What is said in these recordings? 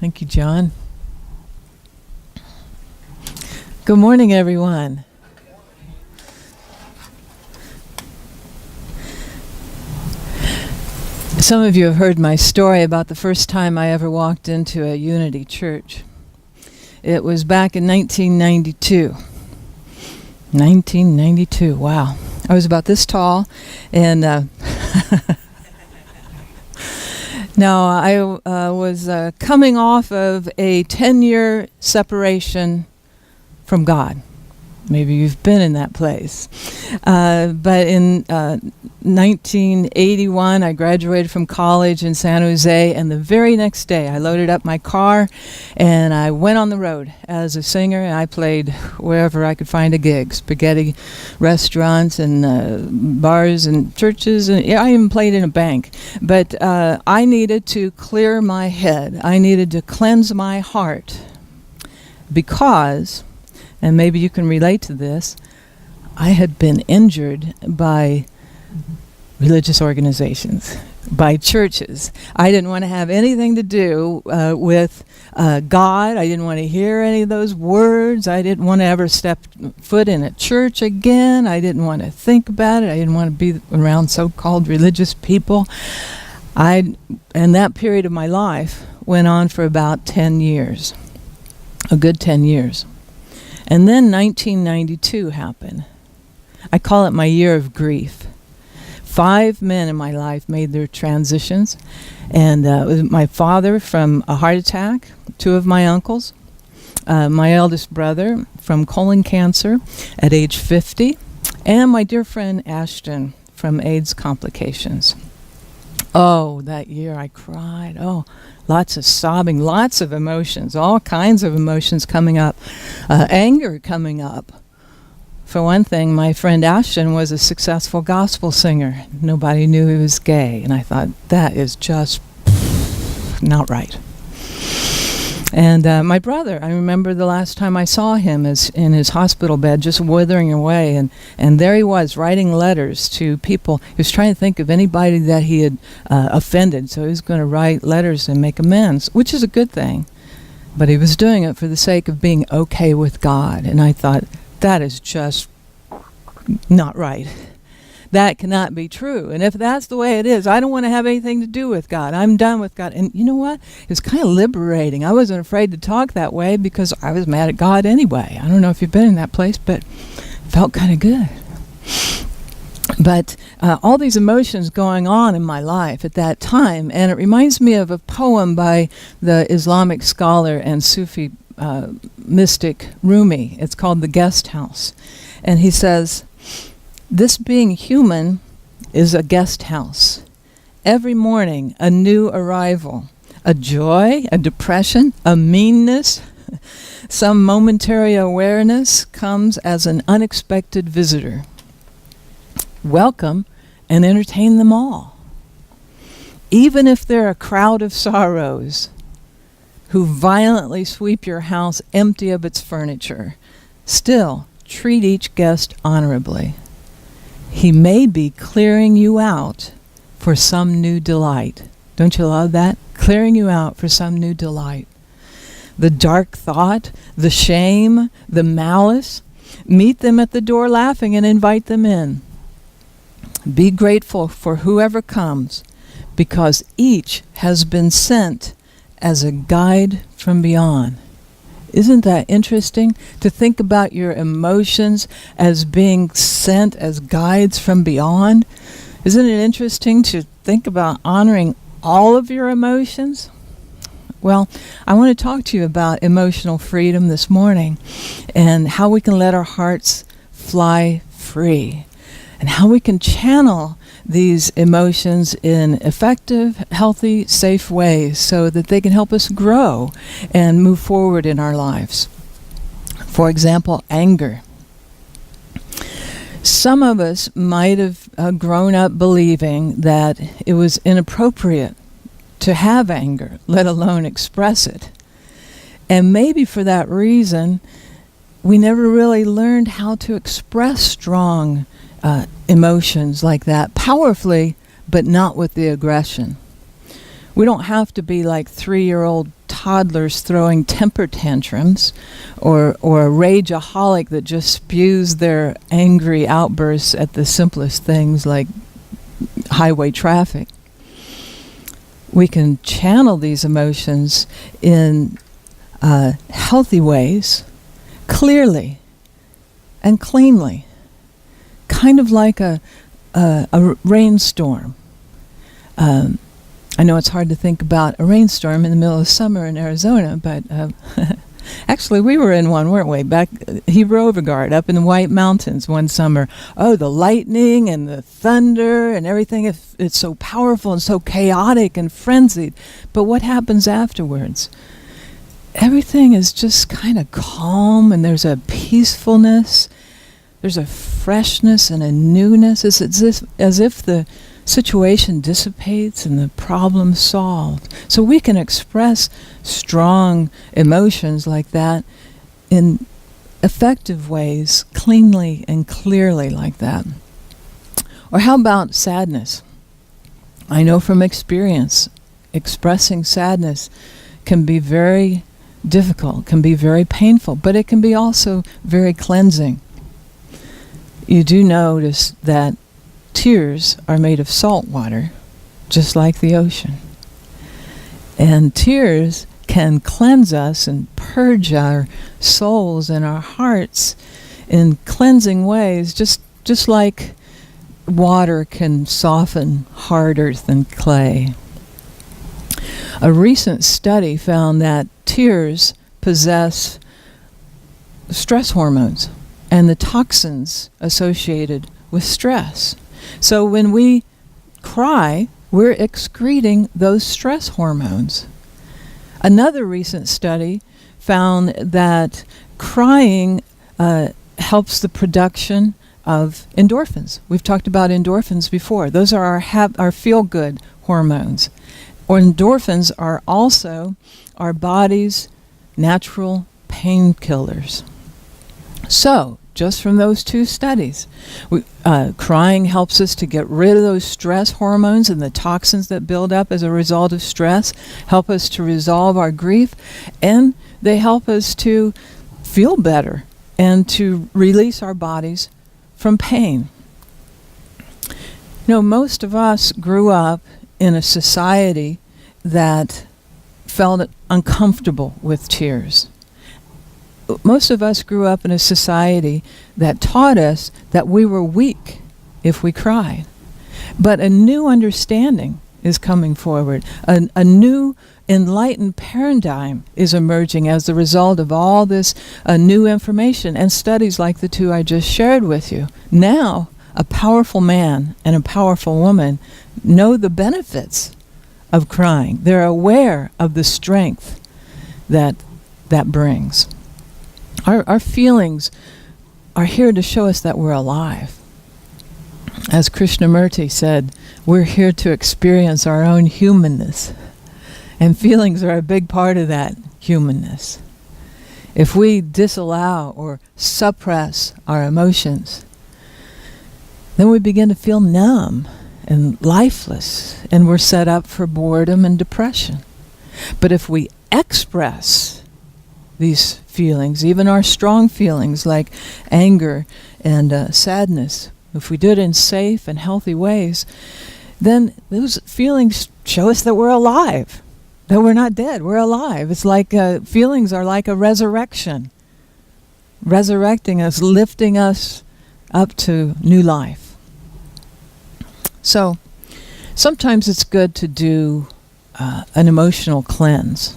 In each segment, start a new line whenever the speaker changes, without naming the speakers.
Thank you, John. Good morning, everyone. Some of you have heard my story about the first time I ever walked into a Unity church. It was back in 1992. 1992, wow. I was about this tall, and now I was coming off of a 10-year separation from God. Maybe you've been in that place. But in 1981, I graduated from college in San Jose, and the very next day I loaded up my car and I went on the road as a singer, and I played wherever I could find a gig, spaghetti restaurants and bars and churches, and I even played in a bank. But I needed to clear my head. I needed to cleanse my heart because, and maybe you can relate to this, I had been injured by religious organizations, by churches. I didn't want to have anything to do with God. I didn't want to hear any of those words. I didn't want to ever step foot in a church again. I didn't want to think about it. I didn't want to be around so-called religious people. And that period of my life went on for about 10 years, a good 10 years. And then 1992 happened. I call it my year of grief. 5 men in my life made their transitions. And it was my father from a heart attack, 2 of my uncles, my eldest brother from colon cancer at age 50, and my dear friend Ashton from AIDS complications. Oh, that year I cried. Oh, lots of sobbing, lots of emotions, all kinds of emotions coming up. Anger coming up. For one thing, my friend Ashton was a successful gospel singer. Nobody knew he was gay, and I thought, that is just not right. And my brother, I remember the last time I saw him is in his hospital bed, just withering away, and there he was writing letters to people. He was trying to think of anybody that he had offended, so he was going to write letters and make amends, which is a good thing. But he was doing it for the sake of being okay with God, and I thought, that is just not right. That cannot be true. And if that's the way it is, I don't want to have anything to do with God. I'm done with God. And you know what? It was kind of liberating. I wasn't afraid to talk that way because I was mad at God anyway. I don't know if you've been in that place, but it felt kind of good. But all these emotions going on in my life at that time, and it reminds me of a poem by the Islamic scholar and Sufi mystic Rumi. It's called The Guest House. And he says, "This being human is a guest house. Every morning a new arrival, a joy, a depression, a meanness, some momentary awareness comes as an unexpected visitor. Welcome and entertain them all. Even if they're a crowd of sorrows who violently sweep your house empty of its furniture, still treat each guest honorably. He may be clearing you out for some new delight." Don't you love that? Clearing you out for some new delight. The dark thought, the shame, the malice, meet them at the door laughing and invite them in. Be grateful for whoever comes, because each has been sent as a guide from beyond. Isn't that interesting to think about your emotions as being sent as guides from beyond? Isn't it interesting to think about honoring all of your emotions? Well, I want to talk to you about emotional freedom this morning and how we can let our hearts fly free and how we can channel these emotions in effective, healthy, safe ways so that they can help us grow and move forward in our lives. For example, anger. Some of us might have grown up believing that it was inappropriate to have anger, let alone express it. And maybe for that reason, we never really learned how to express strong emotions like that powerfully, but not with the aggression. We don't have to be like 3-year-old toddlers throwing temper tantrums, or a rageaholic that just spews their angry outbursts at the simplest things like highway traffic. We can channel these emotions in healthy ways, clearly and cleanly, kind of like a rainstorm. I know it's hard to think about a rainstorm in the middle of summer in Arizona, but actually we were in one, weren't we? Back Heber up in the White Mountains one summer. Oh, the lightning and the thunder and everything, it's so powerful and so chaotic and frenzied. But what happens afterwards? Everything is just kind of calm, and there's a peacefulness, there's a freshness and a newness. It's as if the situation dissipates and the problem solved. So we can express strong emotions like that in effective ways, cleanly and clearly like that. Or how about sadness? I know from experience, expressing sadness can be very difficult, can be very painful, but it can be also very cleansing. You do notice that tears are made of salt water, just like the ocean. And tears can cleanse us and purge our souls and our hearts in cleansing ways, just like water can soften hard earth and clay. A recent study found that tears possess stress hormones and the toxins associated with stress. So when we cry, we're excreting those stress hormones. Another recent study found that crying helps the production of endorphins. We've talked about endorphins before. Those are our feel-good hormones. Endorphins are also our body's natural painkillers. So, just from those two studies, crying helps us to get rid of those stress hormones and the toxins that build up as a result of stress, help us to resolve our grief, and they help us to feel better and to release our bodies from pain. You know, most of us grew up in a society that felt uncomfortable with tears. Most of us grew up in a society that taught us that we were weak if we cried. But a new understanding is coming forward. A new enlightened paradigm is emerging as a result of all this new information and studies like the two I just shared with you. Now, a powerful man and a powerful woman know the benefits of crying. They're aware of the strength that brings. Our feelings are here to show us that we're alive. As Krishnamurti said, we're here to experience our own humanness. And feelings are a big part of that humanness. If we disallow or suppress our emotions, then we begin to feel numb and lifeless, and we're set up for boredom and depression. But if we express these feelings, even our strong feelings like anger and sadness, if we do it in safe and healthy ways, then those feelings show us that we're alive, that we're not dead, we're alive. It's like feelings are like a resurrection, resurrecting us, lifting us up to new life. So sometimes it's good to do an emotional cleanse,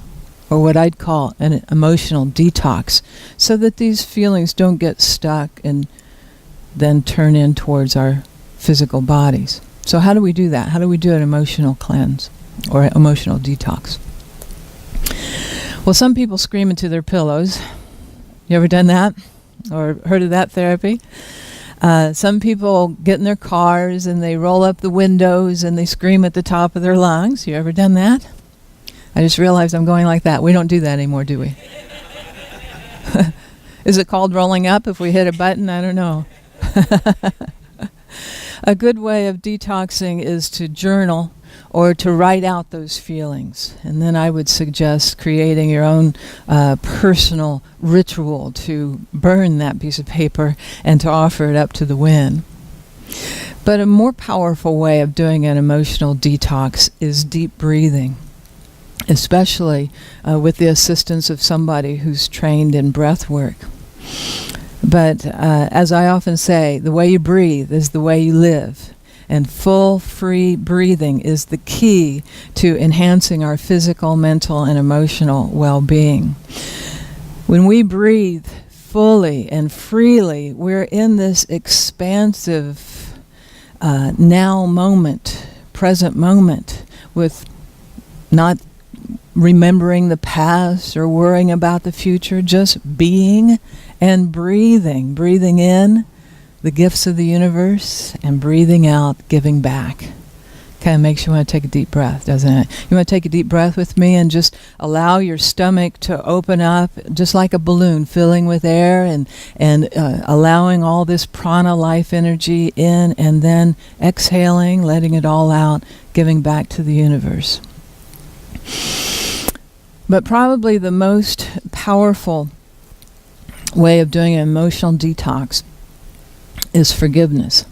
or what I'd call an emotional detox, so that these feelings don't get stuck and then turn in towards our physical bodies. So how do we do that? How do we do an emotional cleanse or emotional detox? Well, some people scream into their pillows. You ever done that? Or heard of that therapy? Some people get in their cars and they roll up the windows and they scream at the top of their lungs. You ever done that? I just realized I'm going like that. We don't do that anymore, do we? Is it called rolling up if we hit a button? I don't know. A good way of detoxing is to journal or to write out those feelings. And then I would suggest creating your own personal ritual to burn that piece of paper and to offer it up to the wind. But a more powerful way of doing an emotional detox is deep breathing, especially with the assistance of somebody who's trained in breath work. But as I often say, the way you breathe is the way you live. And full, free breathing is the key to enhancing our physical, mental, and emotional well-being. When we breathe fully and freely, we're in this expansive now moment, present moment, with not remembering the past or worrying about the future, just being and breathing. Breathing in the gifts of the universe and breathing out, giving back. Kind of makes you want to take a deep breath, doesn't it? You want to take a deep breath with me and just allow your stomach to open up, just like a balloon, filling with air and allowing all this prana life energy in, and then exhaling, letting it all out, giving back to the universe. But probably the most powerful way of doing an emotional detox is forgiveness.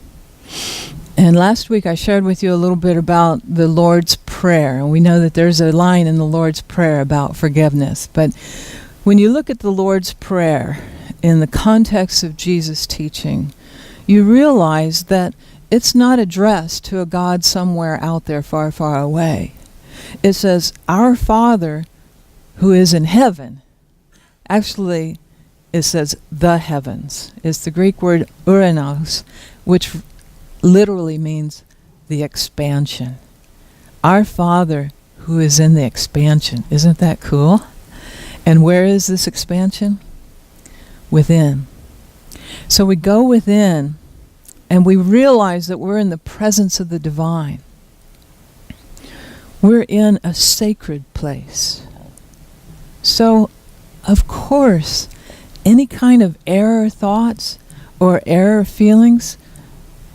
And last week I shared with you a little bit about the Lord's Prayer, and we know that there's a line in the Lord's Prayer about forgiveness. But when you look at the Lord's Prayer in the context of Jesus' teaching, you realize that it's not addressed to a God somewhere out there far, far away. It says, "Our Father who is in heaven." Actually, it says the heavens. It's the Greek word uranos, which literally means the expansion. Our Father who is in the expansion. Isn't that cool? And where is this expansion? Within. So we go within and we realize that we're in the presence of the divine. We're in a sacred place. So, of course, any kind of error thoughts or error feelings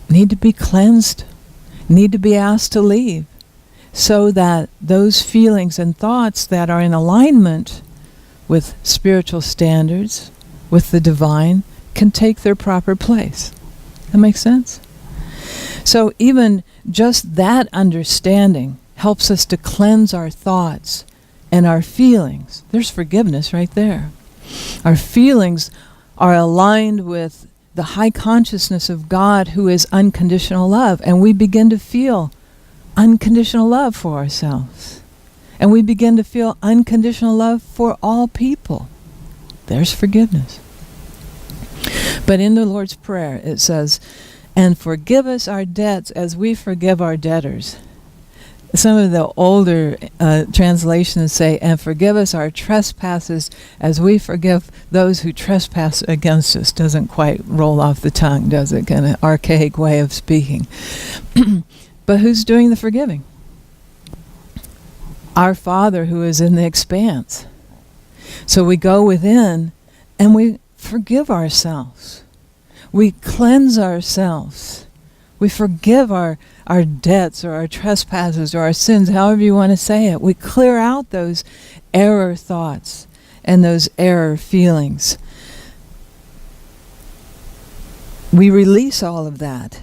need to be cleansed, need to be asked to leave, so that those feelings and thoughts that are in alignment with spiritual standards, with the divine, can take their proper place. That makes sense? So even just that understanding helps us to cleanse our thoughts and our feelings. There's forgiveness right there. Our feelings are aligned with the high consciousness of God, who is unconditional love, and we begin to feel unconditional love for ourselves. And we begin to feel unconditional love for all people. There's forgiveness. But in the Lord's Prayer it says, "And forgive us our debts as we forgive our debtors." Some of the older translations say, "And forgive us our trespasses as we forgive those who trespass against us." Doesn't quite roll off the tongue, does it? Kind of archaic way of speaking. But who's doing the forgiving? Our Father who is in the expanse. So we go within and we forgive ourselves. We cleanse ourselves. We forgive our debts or our trespasses or our sins, however you want to say it. We clear out those error thoughts and those error feelings. We release all of that.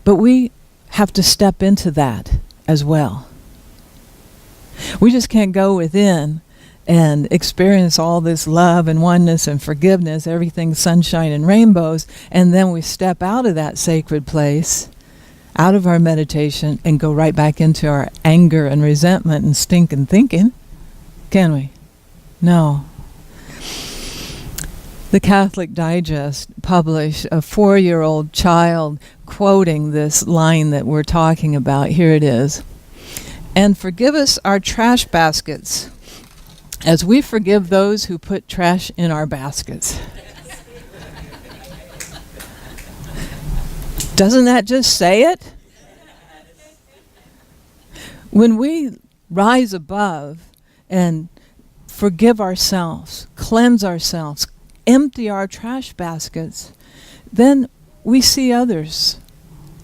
But we have to step into that as well. We just can't go within and experience all this love and oneness and forgiveness, everything sunshine and rainbows, and then we step out of that sacred place, out of our meditation, and go right back into our anger and resentment and stinking thinking. Can we? No. The Catholic Digest published a 4-year-old child quoting this line that we're talking about. Here it is. "And forgive us our trash baskets, as we forgive those who put trash in our baskets." Doesn't that just say it? When we rise above and forgive ourselves, cleanse ourselves, empty our trash baskets, then we see others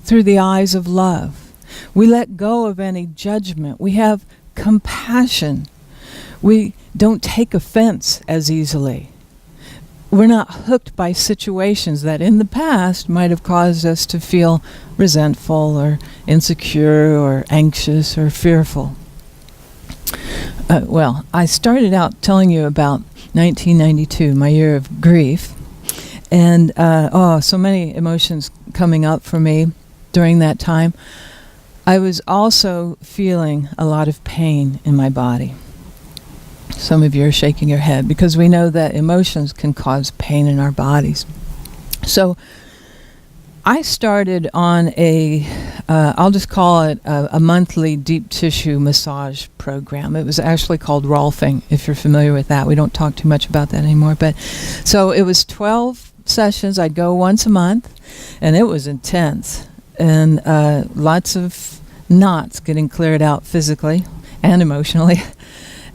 through the eyes of love. We let go of any judgment. We have compassion. We don't take offense as easily. We're not hooked by situations that in the past might have caused us to feel resentful or insecure or anxious or fearful. Well, I started out telling you about 1992, my year of grief, and so many emotions coming up for me during that time. I was also feeling a lot of pain in my body. Some of you are shaking your head because we know that emotions can cause pain in our bodies. So I started on I'll just call it a monthly deep tissue massage program. It was actually called Rolfing, if you're familiar with that. We don't talk too much about that anymore. But so it was 12 sessions. I'd go once a month, and it was intense. And lots of knots getting cleared out physically and emotionally.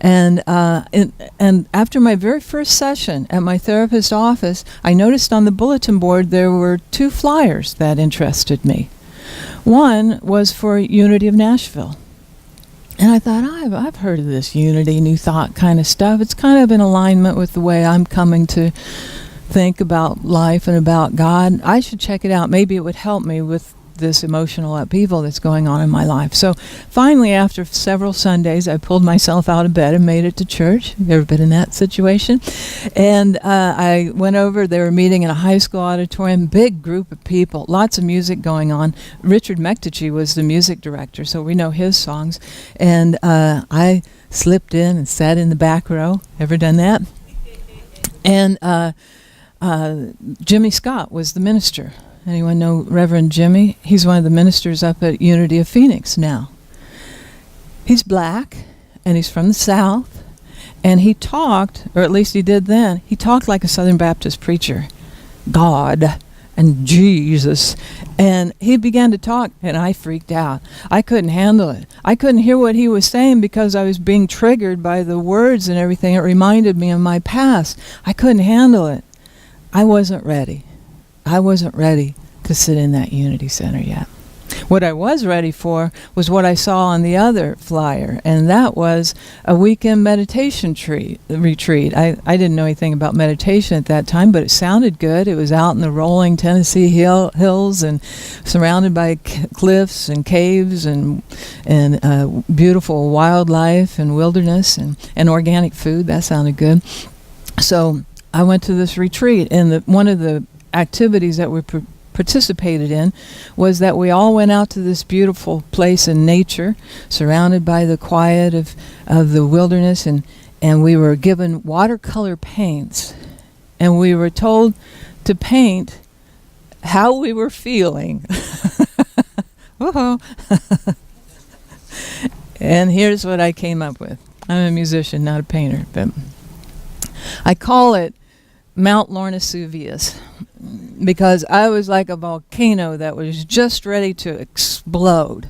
And after my very first session at my therapist's office, I noticed on the bulletin board there were 2 flyers that interested me. One was for Unity of Nashville. And I thought, I've heard of this Unity, New Thought kind of stuff. It's kind of in alignment with the way I'm coming to think about life and about God. I should check it out. Maybe it would help me with this emotional upheaval that's going on in my life. So finally, after several Sundays, I pulled myself out of bed and made it to church. You ever been in that situation? And I went over. They were meeting in a high school auditorium, big group of people, lots of music going on. Richard McTechie was the music director, so we know his songs. And I slipped in and sat in the back row. Ever done that? And Jimmy Scott was the minister. Anyone know Reverend Jimmy? He's one of the ministers up at Unity of Phoenix now. He's black, and he's from the South, and he talked, or at least he did then, he talked like a Southern Baptist preacher. God and Jesus. And he began to talk, and I freaked out. I couldn't handle it. I couldn't hear what he was saying because I was being triggered by the words and everything. It reminded me of my past. I couldn't handle it. I wasn't ready. I wasn't ready to sit in that Unity Center yet. What I was ready for was what I saw on the other flyer, and that was a weekend meditation retreat. I didn't know anything about meditation at that time, but it sounded good. It was out in the rolling Tennessee hills and surrounded by cliffs and caves and beautiful wildlife and wilderness and organic food. That sounded good. So I went to this retreat, and one of the activities that we participated in was that we all went out to this beautiful place in nature, surrounded by the quiet of the wilderness, and we were given watercolor paints, and we were told to paint how we were feeling. Woohoo! And here's what I came up with. I'm a musician, not a painter, but I call it Mount Lorna Suvius, because I was like a volcano that was just ready to explode.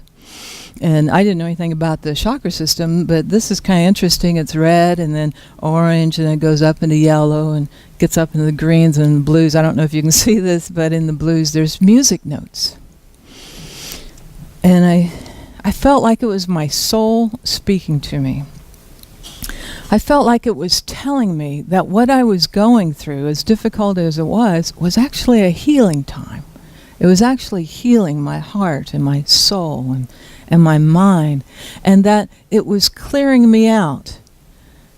And I didn't know anything about the chakra system, but this is kind of interesting. It's red and then orange, and it goes up into yellow and gets up into the greens and blues. I don't know if you can see this, but in the blues there's music notes. And I felt like it was my soul speaking to me. I felt like it was telling me that what I was going through, as difficult as it was actually a healing time. It was actually healing my heart and my soul and my mind, and that it was clearing me out,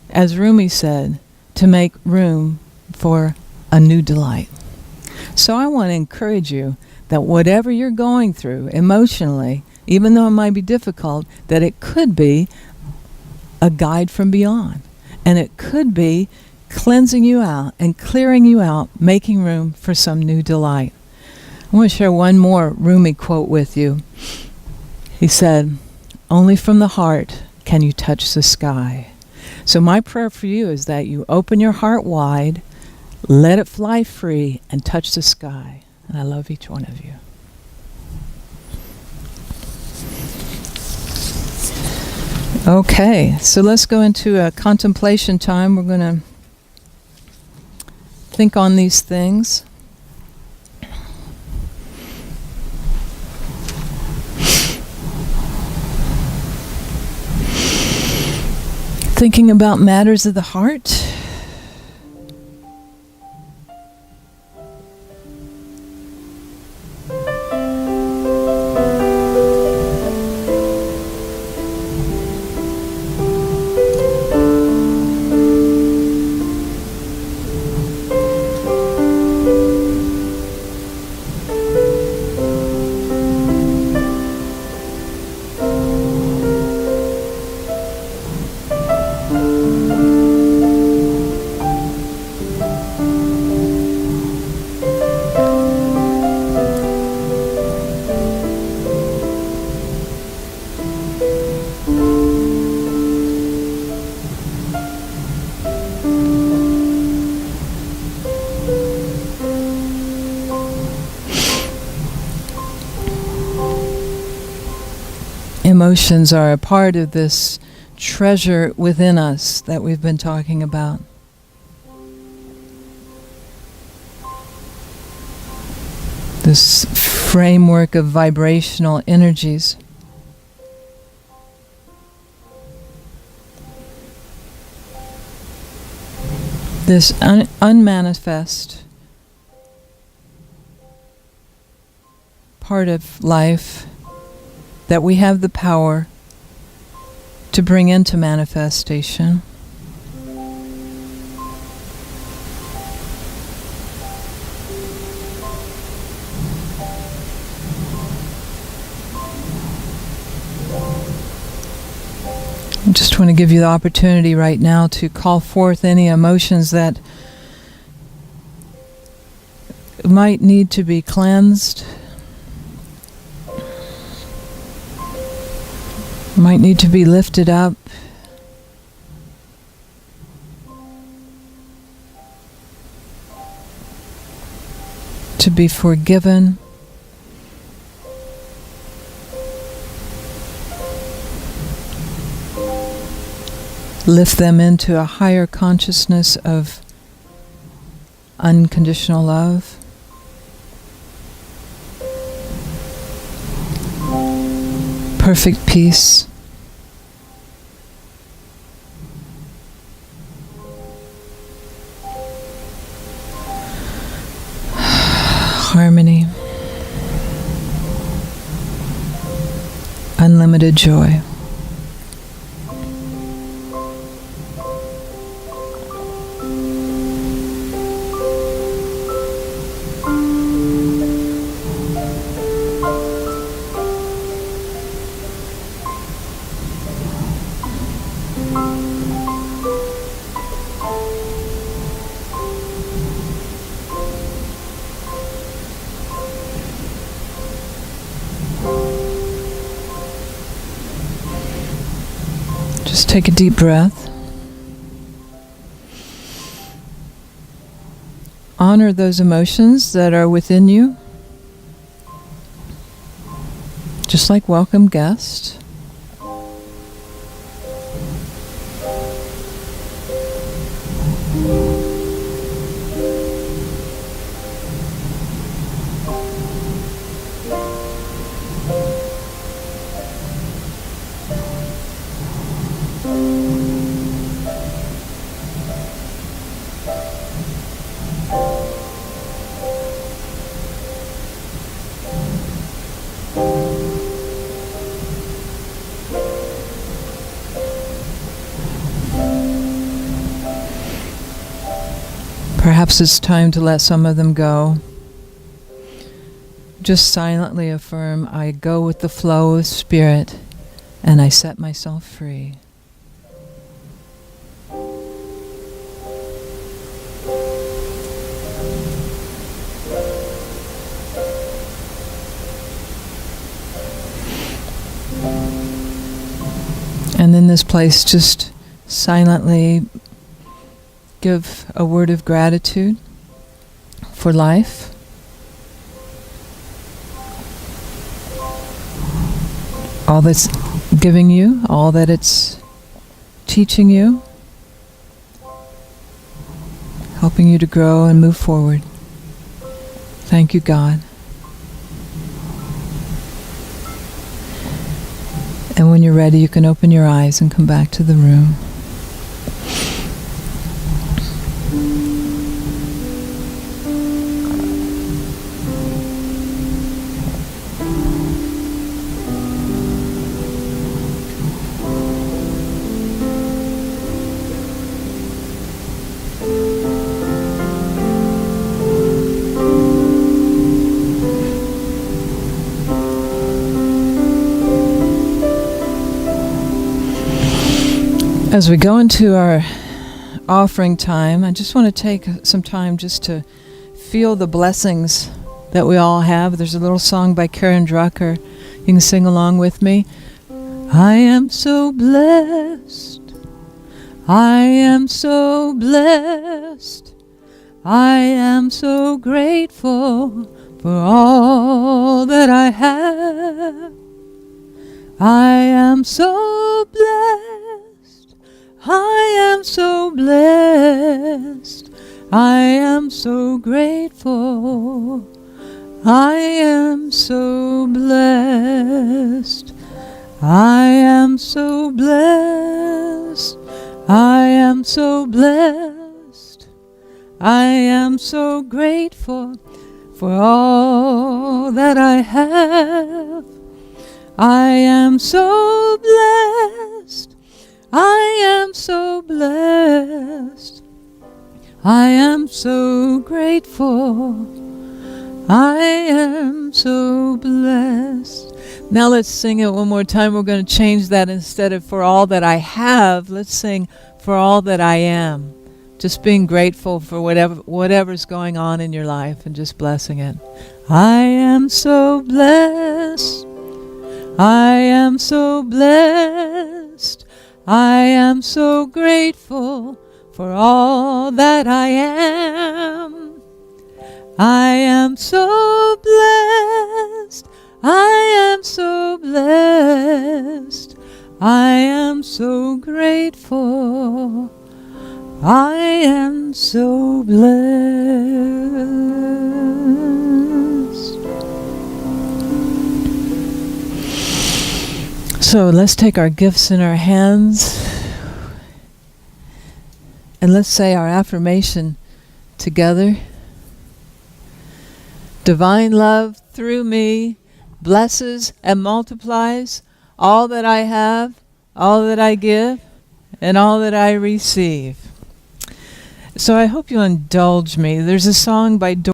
as Rumi said, to make room for a new delight. So I want to encourage you that whatever you're going through emotionally, even though it might be difficult, that it could be a guide from beyond. And it could be cleansing you out and clearing you out, making room for some new delight. I want to share one more Rumi quote with you. He said, "Only from the heart can you touch the sky." So my prayer for you is that you open your heart wide, let it fly free, and touch the sky. And I love each one of you. Okay, so let's go into a contemplation time. We're going to think on these things. Thinking about matters of the heart. Emotions are a part of this treasure within us that we've been talking about. This framework of vibrational energies. This unmanifest part of life that we have the power to bring into manifestation. I just want to give you the opportunity right now to call forth any emotions that might need to be cleansed, might need to be lifted up. To be forgiven. Lift them into a higher consciousness of unconditional love. Perfect peace. Harmony. Unlimited joy. Just take a deep breath. Honor those emotions that are within you. Just like welcome guests. Perhaps it's time to let some of them go. Just silently affirm, I go with the flow of spirit and I set myself free. And in this place, just silently give a word of gratitude for life. All that's giving you, all that it's teaching you, helping you to grow and move forward. Thank you, God. And when you're ready, you can open your eyes and come back to the room. As we go into our offering time, I just want to take some time just to feel the blessings that we all have. There's a little song by Karen Drucker. You can sing along with me. I am so blessed. I am so blessed. I am so grateful for all that I have. I am so blessed. I am so blessed. I am so grateful. I am so blessed. I am so blessed. I am so blessed. I am so grateful for all that I have. I am so blessed. I am so blessed. I am so grateful. I am so blessed. Now let's sing it one more time. We're going to change that. Instead of for all that I have, let's sing for all that I am. Just being grateful for whatever's going on in your life and just blessing it. I am so blessed. I am so blessed. I am so grateful for all that I am. I am so blessed. I am so blessed. I am so grateful. I am so blessed. So let's take our gifts in our hands and let's say our affirmation together. Divine love through me blesses and multiplies all that I have, all that I give, and all that I receive. So I hope you'll indulge me. There's a song by